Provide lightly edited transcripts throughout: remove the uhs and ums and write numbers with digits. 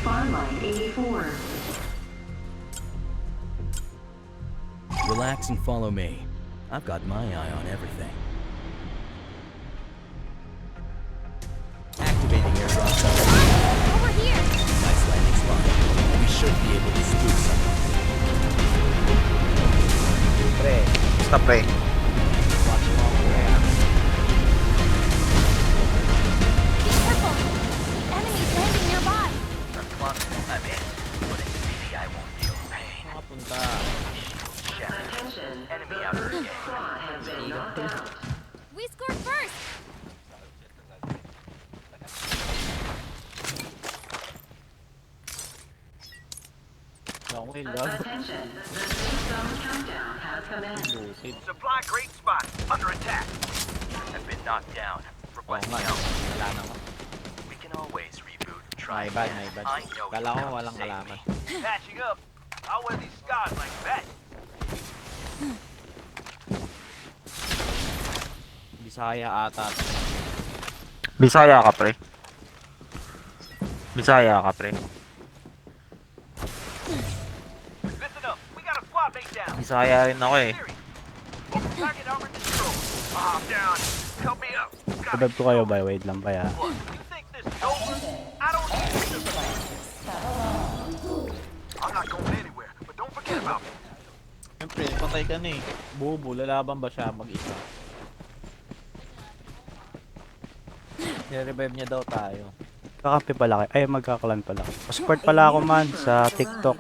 Farmline 84. Relax and follow me. I've got my eye on everything. Activating airdrop. Over here! Nice landing spot. We should be able to spook someone. Pre, basta pre. Watch mo ako pre. Be careful! Enemies landing nearby! I'm in, but in city I won't feel pain. Nakapunta. Attention. Enemy outer The escape. squad has been knocked out. We scored first! Okay lang. Attention. The safe zone countdown has commenced. Lucid. Supply great spot. Under attack. Have been knocked down. Oo Requesting nga, help. wala naman. We can always reboot. Try My bad, again. my bad. I know Kala you ko found walang safety. kalaman. Patching up. I'll wear these scars like that. Bisaya ata. Bisaya ka pre. Bisaya ka pre. Listen up. We got a squad mate down. Bisaya rin ako eh. Serious. Target armor destroyed. I'm down. Help me up. Sabab ko kayo ba? Wait lang ba ya? Look, you think this is over? I don't need this. I'm not going anywhere, but don't forget about me. Siyempre, patay ka na eh. Bobo, lalaban ba siya mag-isa? I-revive niya daw tayo. Kakampi pala kayo. Ay, magkakalan pala. Support pala ako man sa TikTok.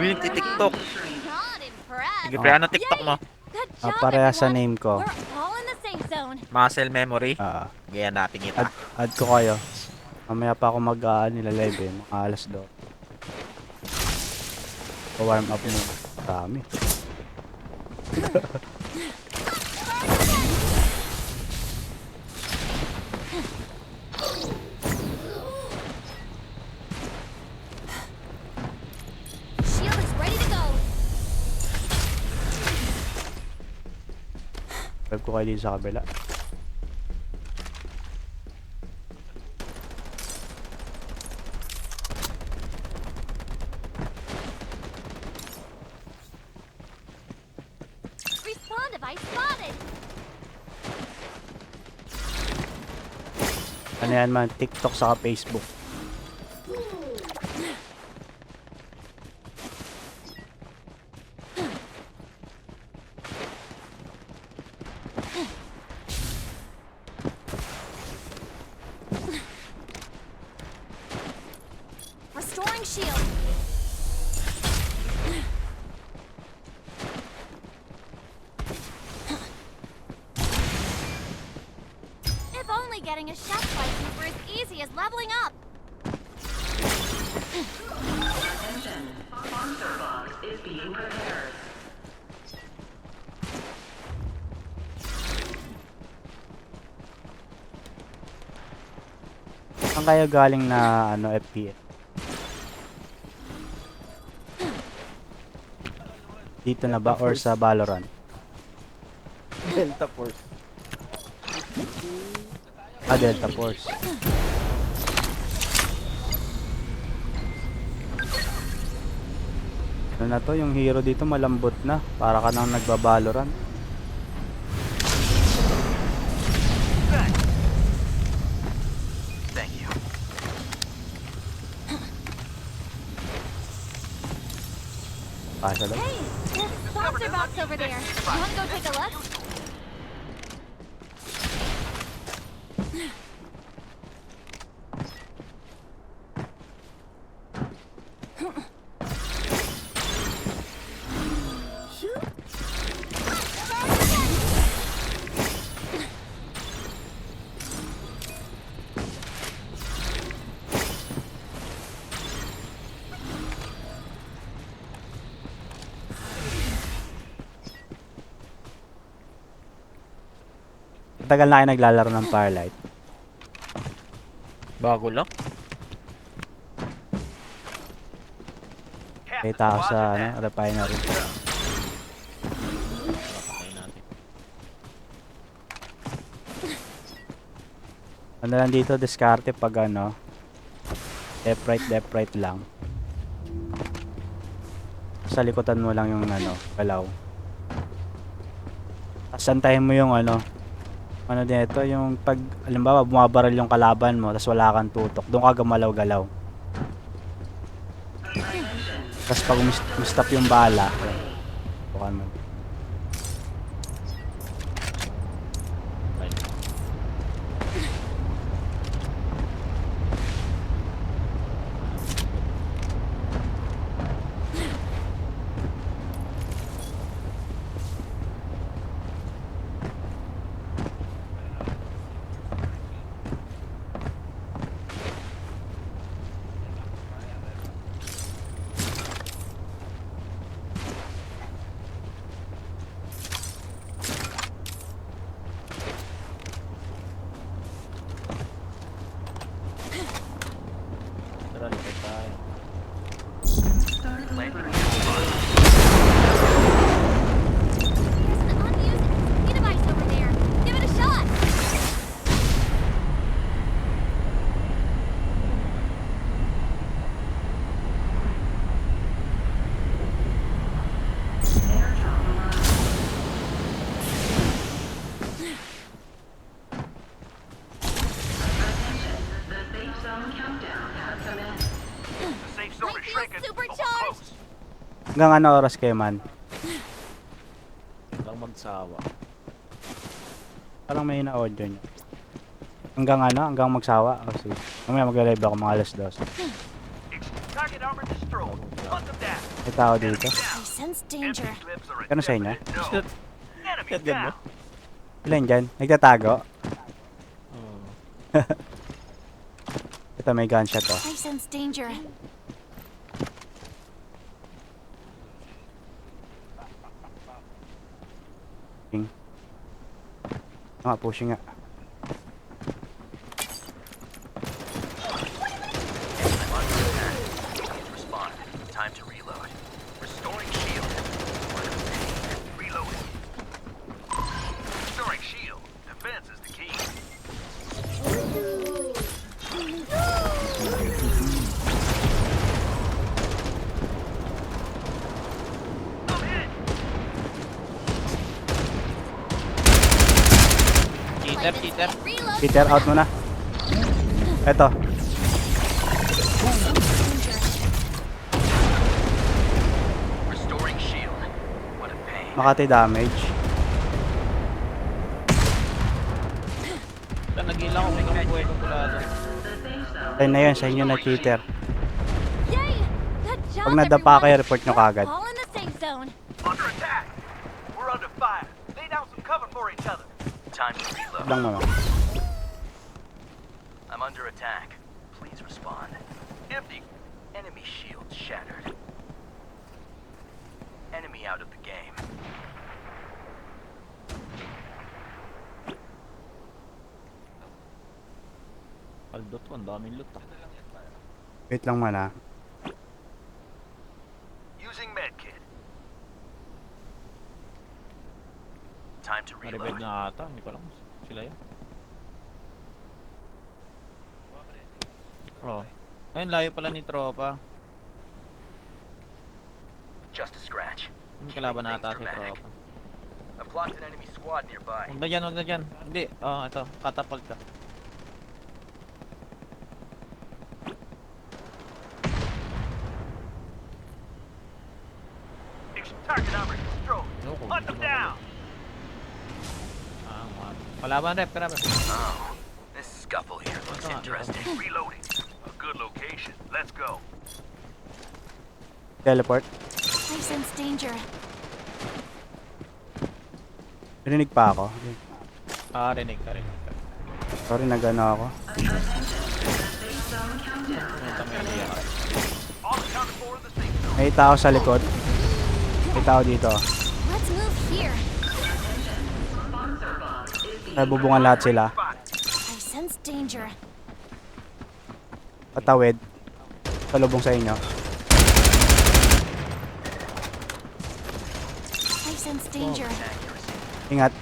Yung TikTok. Not impressed! Sige pre, ano TikTok mo? Good job, Pareha sa everyone. name ko. We're all in the safe zone. Muscle memory. Ah, Gaya natin kita. add ko kayo. Mamaya pa ako nila-live eh. Mga alas do. Pa-warm up mo. Dami. Shield is ready to go. Web ko kayo dito sa kabila. Respawn device spotted. Ano yan man? TikTok saka Facebook. Restoring shield. If only getting a chef license were as easy as leveling up. Attention. Monster box is being prepared. Saan kayo galing na ano FPS? Dito na ba or sa Valorant? Delta Force. Ah, Delta Force. Ano na to? Yung hero dito malambot na. Para ka nang nagba-Valorant. Thank you. Pasha lang. Hey, there's a sponsor box over there. You wanna go take a look? Tagal na kayo naglalaro ng Firelight. Bago lang. Kita ako sa ano, refinery. Patay natin. Ano lang dito, diskarte pag ano, Left right lang. Sa likutan mo lang yung ano, galaw. Tapos antayin mo yung ano dito, yung pag, halimbawa, bumabaril yung kalaban mo, tapos wala kang tutok, doon ka gumalaw-galaw. Tapos pag stop yung bala, tukan mo. Tara, likod tayo. There's an unused device over there. Give it a shot. The safe zone countdown has commenced. The safe zone is I feel shrinking. but we're supercharged. close. Hanggang ano oras kayo, man? Lang magsawa. Parang may na-audio nyo. Hanggang ano? Hanggang magsawa? O sige. Mamaya mag-live ako mga alas 2. Target armor destroyed. Hunt them down. May tao dito. Enemy I down. sense danger. Empty clips are a Ano sa inyo? definite no. Shit. Enemy Shotgun mo? down. Ilan dyan? Nagtatago? Oh. Ito may gunshot oh. I sense danger. Pushing nga. Respond. Time to reload. Restoring shield. Reloading. Restoring shield. Defense is the key. I'm hit. Cheater. Reload. Peter, out muna. Eto. Restoring shield. What a pain. Makati damage. Nagilang ako ng buhay ko pula doon. The safe zone. Tayo na yun, sa inyo na cheater. Yay! Good job, Pag nadapa everyone. kayo, report nyo kagad. All in the safe zone. Under attack. We're under fire. Lay down some cover for each other. Time to reload. Lang naman. I'm under attack. Please respond. Empty. Enemy shield shattered. Enemy out of the game. Aldot ko, ang daming loot ah. Wait lang man ah. Using medkit. Time to Revive reload. na ata, hindi ko alam. Sila yan. Oh. Ayun, layo pala ni tropa. Just a scratch. Yung kalaban na ata si Dramatic. tropa. I've clocked an enemy squad nearby. Huwag na dyan. Hindi, ito, katapag ka. Target armor destroyed. No, kung Hunt them hindi down. Kalaban rep, kalaban. Oh, this scuffle here looks interesting. Reloading. A good location. Let's go. Teleport. I sense danger. Rinig pa ako. Rinig ka. Sorry, nag-ano ako. Punta may iyak. All accounted for in the safe zone. May tao sa likod. May tao dito. Let's move here. Nabubungan lahat sila. I sense danger. Patawid. Salubong sa inyo. I sense danger. Ingat.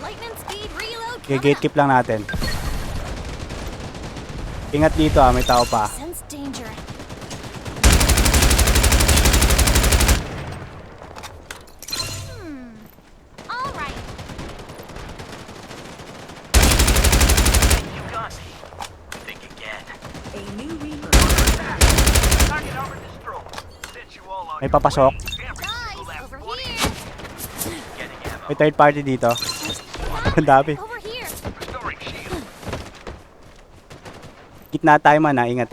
Lightning speed reload. Okay, gatekeep lang natin. Ingat dito may tao pa. Sense danger. All right. You got me. Think again. A new Reaper. Target armor destroyed. Sent you all on May your papasok. way. Every single Guys, last over one of here. you. Getting ammo. May third party dito. Ang dami. Over here. Restoring shield. Gitna tayo man ingat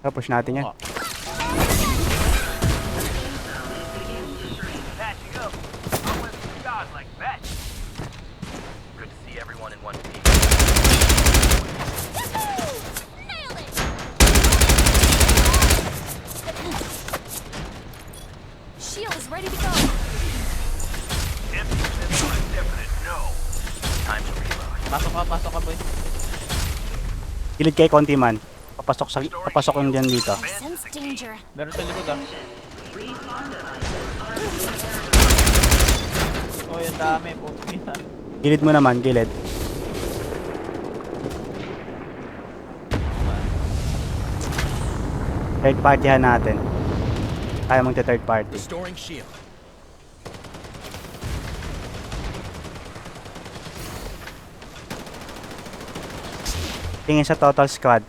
Tapos natin yan. Patching up. I went through God like that. Good to see everyone in one piece. Yahoo! Nailed it. Shield is ready to go. Empty clips on a definite no. Time to reload. Pasok ka boy. Gilid kay konti man. Papasok yung dyan dito. I sense danger. Meron sa likod Oh, yung dami po. Gilid mo naman, gilid. Third partyhan natin. Kaya magte-third party. Restoring shield. Tingin sa total squad.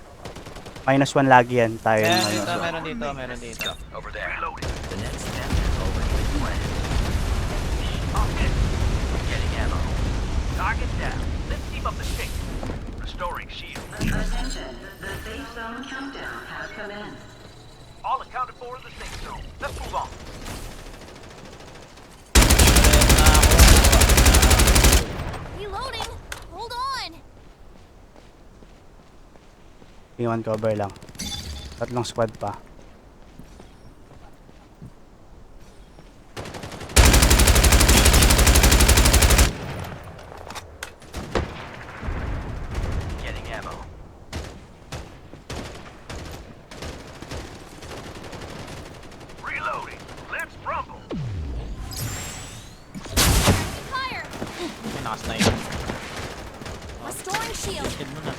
-1 lagi yan tayo. Meron dito. Over there. Reloading. The next step is already planned. I'm hit. Getting ammo. Target down. Let's keep up the pace. Restoring shield. Attention, the safe zone countdown has commenced. All accounted for in the safe zone. Let's move on. Reloading. Hold on. Iwan cover lang. Tatlong squad pa. Getting ammo. Reloading. Let's rumble. Fire. May nakasnipe. Restoring shield. Hit mo na.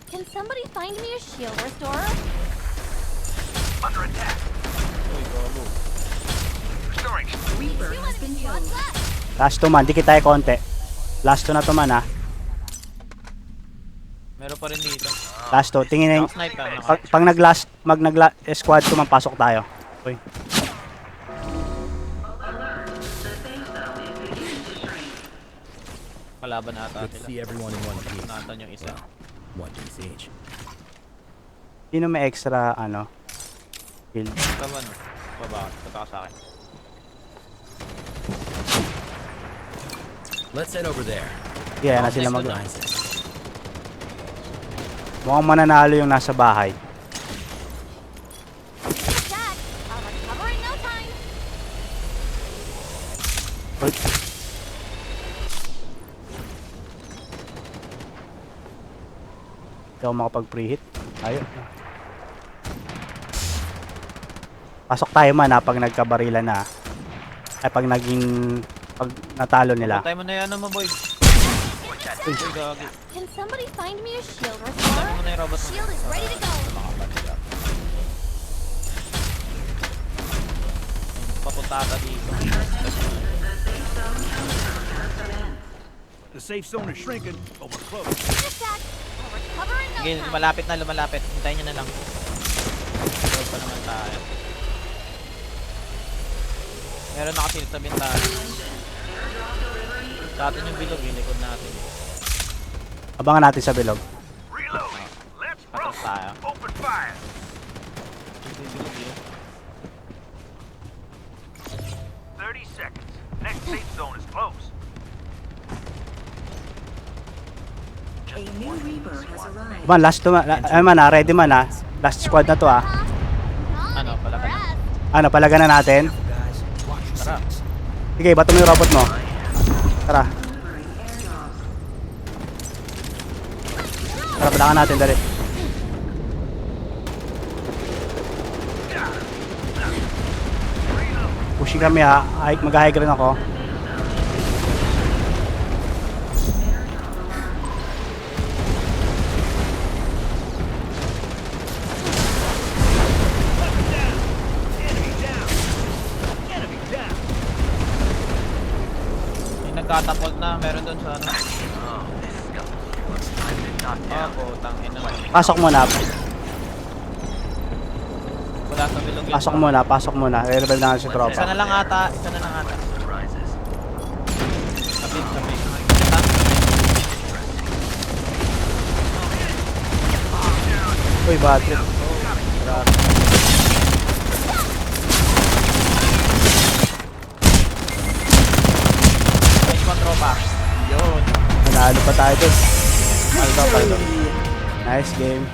Can somebody find me a shield restorer? Under attack. Uy, gogo. Restoring shield. Reaper Two has been enemy squads killed. left. Last 2 man, dikit tayo konti. Last 2 na to man Meron pa rin dito. Last 2, tingin na Nakasnipe ka. pag nag-last, squad 2 man, pasok tayo. Uy. Alert, the safe zone is beginning to shrink. Kalaban ata Good to sila. see everyone in one piece. Natan yung isa. One piece each. Sino may extra, shield? Tama no. Baba. Punta ka sa akin. Let's head over there. Yeah, na sila mag... Nice. Mukhang mananalo yung nasa bahay. Dad, I'll recover in no time. Uy. Hindi ako makapag-preheat. Ayun. Pasok tayo man pag nagkabarilan na. Ay pag natalo nila. Patay mo na yan mo boy. Uy, gagi. Can somebody find me a shield restorer? Ano na yung robot mo? Shield is ready to go. Papunta ata dito. The safe zone is shrinking, but we're close. Just that. I'll recover in no Sige, time. lumalapit. Hintayin nyo na lang. Roll pa naman tayo. Meron nakasilip sa bintana. Sa atin yung bilog, yung likod natin. Abangan natin sa bilog. Reloading. Let's Atras tayo. Open fire. Yung bilog yun. 30 seconds. Next safe zone is close. A new Reaper has arrived. Man, last 2 man. Ready man Last squad na to Not Ano, pala ka na. impressed. Palagan na natin. Guys, watch your Tara. six. Sige, bato mo yung robot mo. Tara. Delivering airdrop. Tara, palakan natin, dali. Pushing kami Mag-high ground ako. catapult na. Meron doon sa ano. Oh, this skeleton looks like they've knocked Oh, down. putang ina. Pasok muna. Wala sa bilog yun. Pasok muna. I-revive na si Isa tropa. na lang ata. Isa na lang ata. Surprises. Sabi. Uy, bad trip. Nice one, tropa. Yun. Nanalo pa tayo dun. Paldo. Nice game.